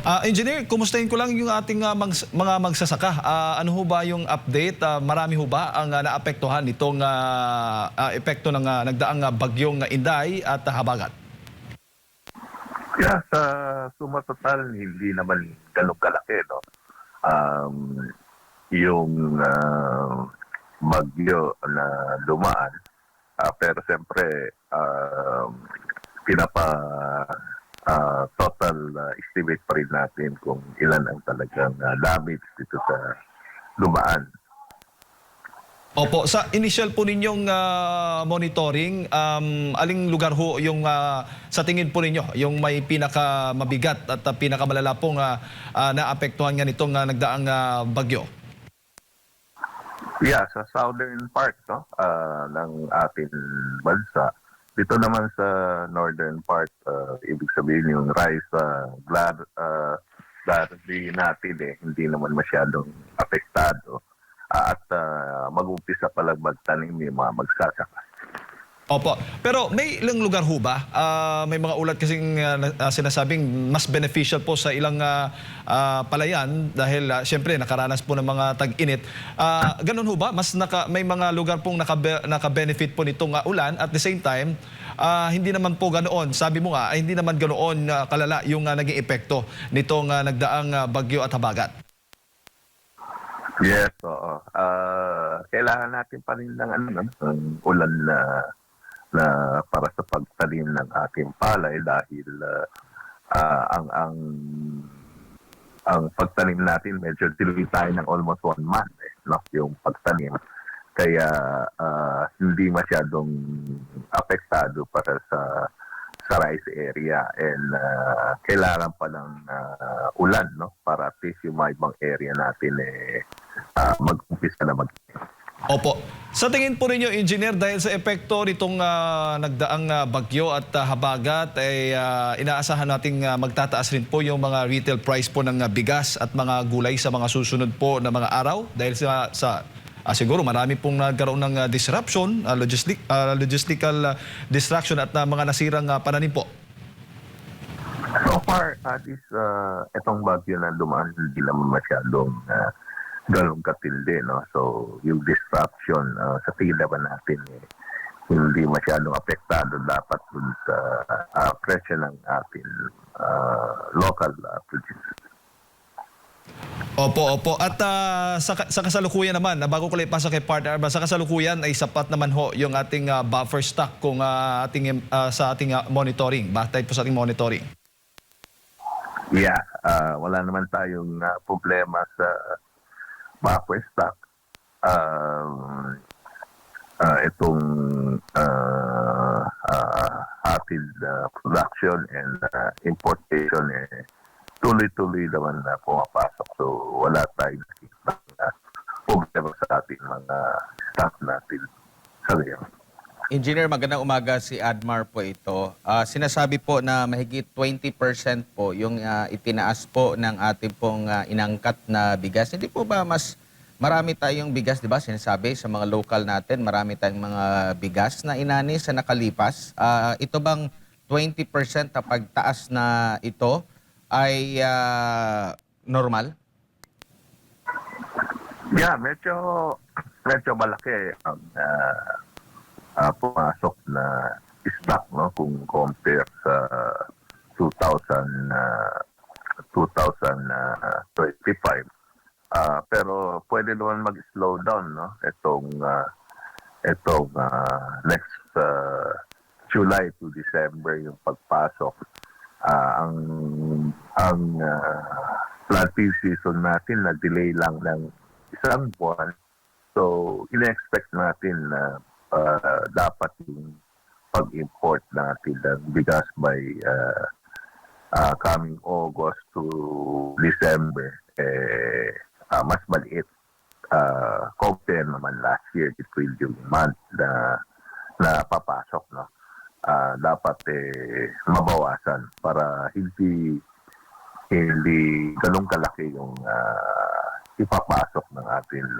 Engineer, kumustahin ko lang yung ating mga magsasaka. Ano ho ba yung update? Marami ho ba ang naapektuhan nitong epekto ng nagdaang bagyong Inday at Habagat? Yeah, sa suma total, hindi naman ganun kalaki, no? Um, yung bagyo na dumaan, pero siyempre, pinapa total estimate pa rin natin kung ilan ang talagang damage dito sa dumaan. Opo, sa initial po ninyong monitoring, aling lugar ho yung sa tingin po ninyo, yung may pinakamabigat at pinakamalala pong naapektuhan nga nitong nagdaang bagyo? Yeah, sa southern part, no, ng ating bansa. Dito naman sa northern part, ibig sabihin yung rice, gladly natin hindi naman masyadong apektado. At mag-umpisa pa lang magtanim yung mga magsasaka. Opo. Pero may ilang lugar ho ba? May mga ulat kasing sinasabing mas beneficial po sa ilang palayan dahil siyempre nakaranas po ng mga tag-init. Ganun ho ba? May mga lugar pong naka-benefit po nitong ulan at the same time, hindi naman po ganoon. Sabi mo nga, hindi naman ganoon kalala yung naging epekto nitong nagdaang bagyo at habagat. Yes, oo. Kailangan natin pa rin ng ulan na para sa pagtanim ng ating palay dahil ang pagtanim natin medyo diluwi tayo ng almost 1 month no, yung pagtanim. Kaya hindi masyadong apektado para sa rice area and kailangan pa ng ulan no para at least yung mga ibang area natin mag-umpisa na Opo. Sa tingin po ninyo, Engineer, dahil sa epekto nitong nagdaang bagyo at habagat, ay inaasahan nating magtataas rin po yung mga retail price po ng bigas at mga gulay sa mga susunod po na mga araw dahil siguro marami pong nagkaroon ng disruption, logistical distraction at mga nasirang pananim po. So far, itong bagyo na dumaan, hindi naman masyadong ganun katindi, no? So, yung disruption sa tila ba natin, hindi masyadong apektado dapat dun sa presyo ng ating local producers. Opo, opo. At sa kasalukuyan naman, bago ko lang ipasa kay partner, sa kasalukuyan ay sapat naman ho yung ating buffer stock kung sa ating monitoring, batay po sa ating monitoring. Yeah, wala naman tayong problema sa buffer stock. Itong ating production and importation tuloy-tuloy naman na pumapasok. So wala tayong nakikita problema sa ating mga stock natin sa ngayon. Engineer, magandang umaga, si Admar po ito. Sinasabi po na mahigit 20% po yung itinaas po ng ating pong inangkat na bigas. Hindi po ba mas marami tayong bigas, di ba? Sinasabi sa mga local natin, marami tayong mga bigas na inani sa nakalipas. Ito bang 20% na pagtaas na ito ay normal? Yeah, medyo malaki ang pumasok na stock no kung compare sa 2025. Pero pwede naman mag-slow down no itong next July to December yung pagpasok. Ang planting season natin na delay lang ng isang buwan. So ina-expect natin na dapat yung pag-import natin ng bigas by coming August to December mas maliit compare naman last year between yung month na papasok no dapat mabawasan para hindi ganun kalaki yung ipapasok ng ating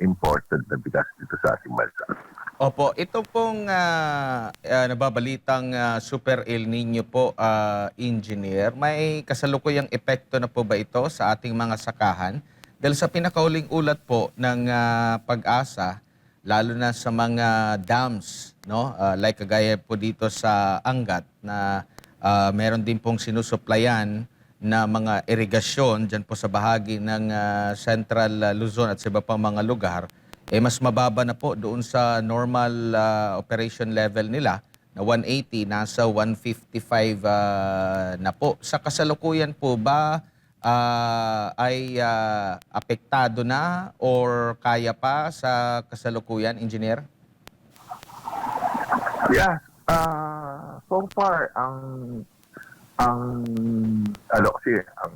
imported na bigas dito sa ating bansa. Opo, ito pong nababalitang Super El Nino po, engineer, may kasalukuyang epekto na po ba ito sa ating mga sakahan? Dahil sa pinakauling ulat po ng pag-asa, lalo na sa mga dams, no? Like kagaya po dito sa Angat na meron din pong sinusuplayan na mga irigasyon dyan po sa bahagi ng Central Luzon at sa iba pang mga lugar, mas mababa na po doon sa normal operation level nila na 180, nasa 155 na po. Sa kasalukuyan po ba ay apektado na or kaya pa sa kasalukuyan, engineer? Yeah, so far ang ano kasi ang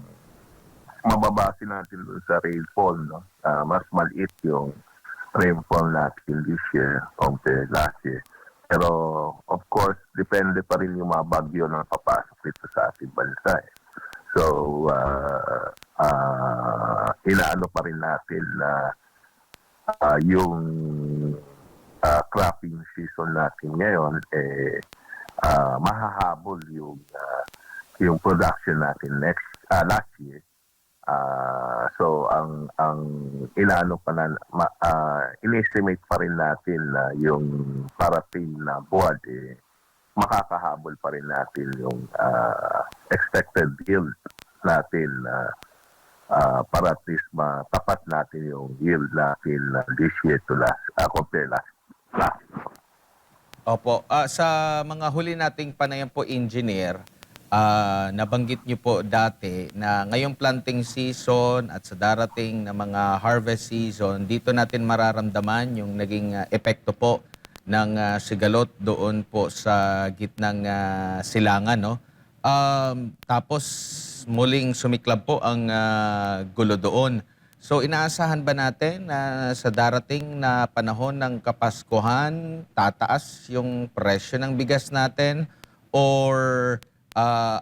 mababase natin dun sa rainfall, no? Mas maliit yung rainfall natin this year compared last year. Pero of course, depende pa rin yung mga bagyo na papasok dito sa ating bansa. Eh. So, inaano pa rin natin na yung cropping season natin ngayon, mahahabol yung production natin last year. So ang inaano pa na inestimate pa rin natin na yung parating na buwan makakahabol pa rin natin yung expected yield natin para at least matapat natin yung yield natin this year to last compare last year. Opo. Sa mga huli nating panayam po, engineer, nabanggit niyo po dati na ngayong planting season at sa darating na mga harvest season, dito natin mararamdaman yung naging epekto po ng sigalot doon po sa gitnang silangan, no? Tapos muling sumiklab po ang gulo doon. So inaasahan ba natin na sa darating na panahon ng Kapaskuhan, tataas yung presyo ng bigas natin or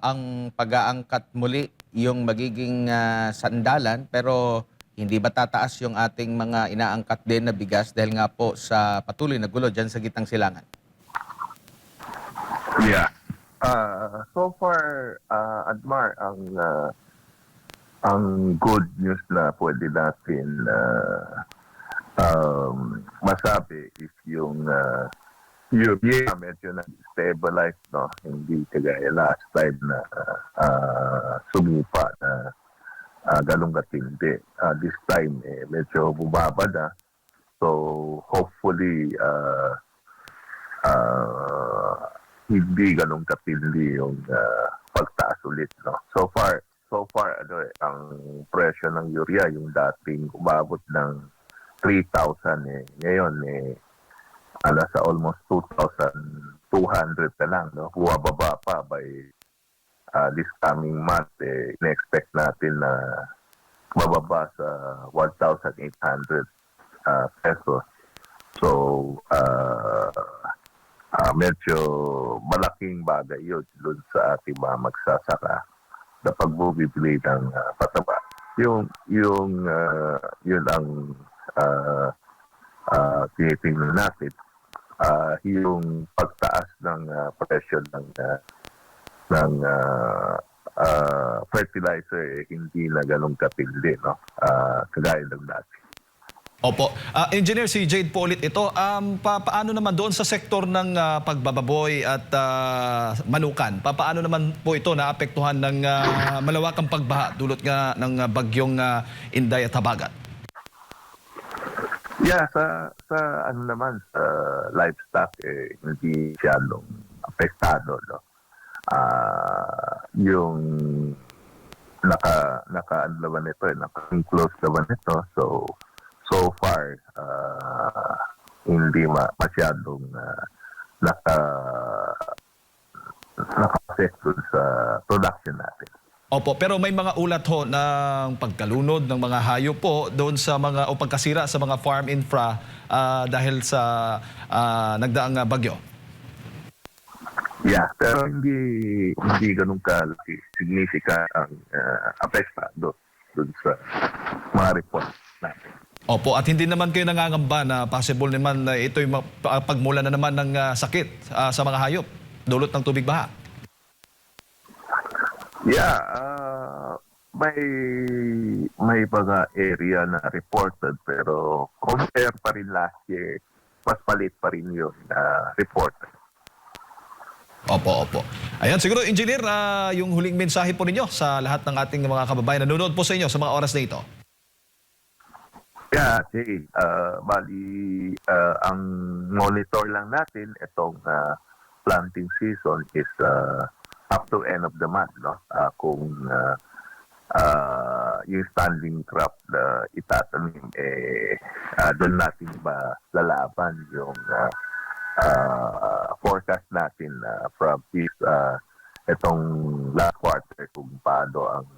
ang pag-aangkat muli yung magiging sandalan pero hindi ba tataas yung ating mga inaangkat din na bigas dahil nga po sa patuloy na gulo dyan sa gitnang silangan? Yeah. So far, Admar, ang good news na pwede natin masabi is yung urea medyo na-stabilize, no? Hindi kagaya last time na sumipa na galong katindi. This time, medyo bumaba na. So, hopefully, hindi ganong katindi yung pagtaas ulit, no? So far ang presyo ng urea yung dating umabot ng 3,000 ngayon nasa almost 2,200 na lang, no? Bumababa pa by this coming month, in-expect natin na bababa sa 1,800 pesos. So medyo malaking bagay yun dun sa ating mga magsasaka na pagbubibili ng pataba. Yun ang tinitingnan natin. Yung pagtaas ng presyo ng fertilizer hindi na ganun katindi, no? Kagaya ng dati. Opo. Engineer, si Jade po ulit ito. Paano naman doon sa sektor ng pagbababoy at manukan? Paano naman po ito naapektuhan ng malawakang pagbaha dulot nga ng bagyong Inday at Habagat? Yeah, sa ano naman, sa livestock, hindi siyadong apektado, no? Yung naka-ano naman ito, naka-enclose naman ito. So far, hindi masyadong naka-affect sa production natin. Opo, pero may mga ulat ho ng pagkalunod ng mga hayop po doon sa mga o pagkasira sa mga farm infra dahil sa nagdaang bagyo. Yeah, pero hindi ganun kalaki, significant ang apektado doon sa mga report natin. Opo, at hindi naman kayo nangangamba na possible naman na ito'y pagmula na naman ng sakit sa mga hayop dulot ng tubig baha. Yeah, may mga area na reported pero compare pa rin last year, mas palit pa rin yung reported. Opo, opo. Ayan, siguro, Engineer, yung huling mensahe po ninyo sa lahat ng ating mga kababayan na nanonood po sa inyo sa mga oras na ito. Yeah, Jay, bali, ang monitor lang natin itong planting season is up to end of the month, no? Kung yung standing crop na itatanim, doon natin ba lalaban yung forecast natin from this itong last quarter kung paano ang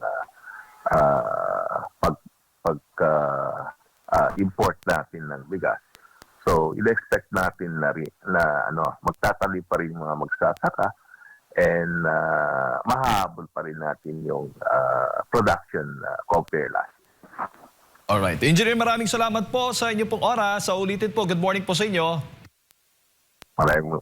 import natin ng bigas. So, in-expect natin na magtatanim pa rin mga magsasaka and mahabol pa rin natin yung production compare last year. Alright. Engineer, maraming salamat po sa inyong pong oras. Sa ulitin po, good morning po sa inyo. Maraming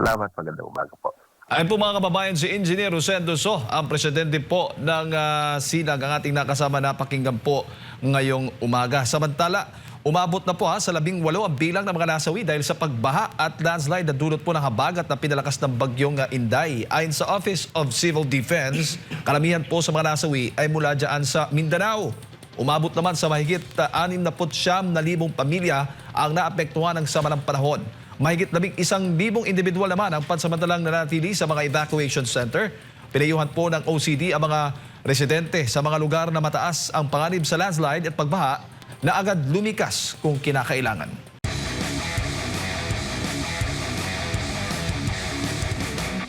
salamat. Magandang umaga po. Ayan po mga kababayan, si Engineer Rosendo So, ang presidente po ng SINAG, ang ating nakasama na pakinggan po ngayong umaga. Samantala, umabot na po sa 18 ang bilang ng mga nasawi dahil sa pagbaha at landslide na dulot po ng habagat na pinalakas ng bagyong Inday. Ayon sa Office of Civil Defense, karamihan po sa mga nasawi ay mula dyan sa Mindanao. Umabot naman sa mahigit 69,000 pamilya ang naapektuhan ng sama ng panahon. Mahigit 11,000 individual naman ang pansamantalang nanatili sa mga evacuation center. Pinayuhan po ng OCD ang mga residente sa mga lugar na mataas ang panganib sa landslide at pagbaha na agad lumikas kung kinakailangan.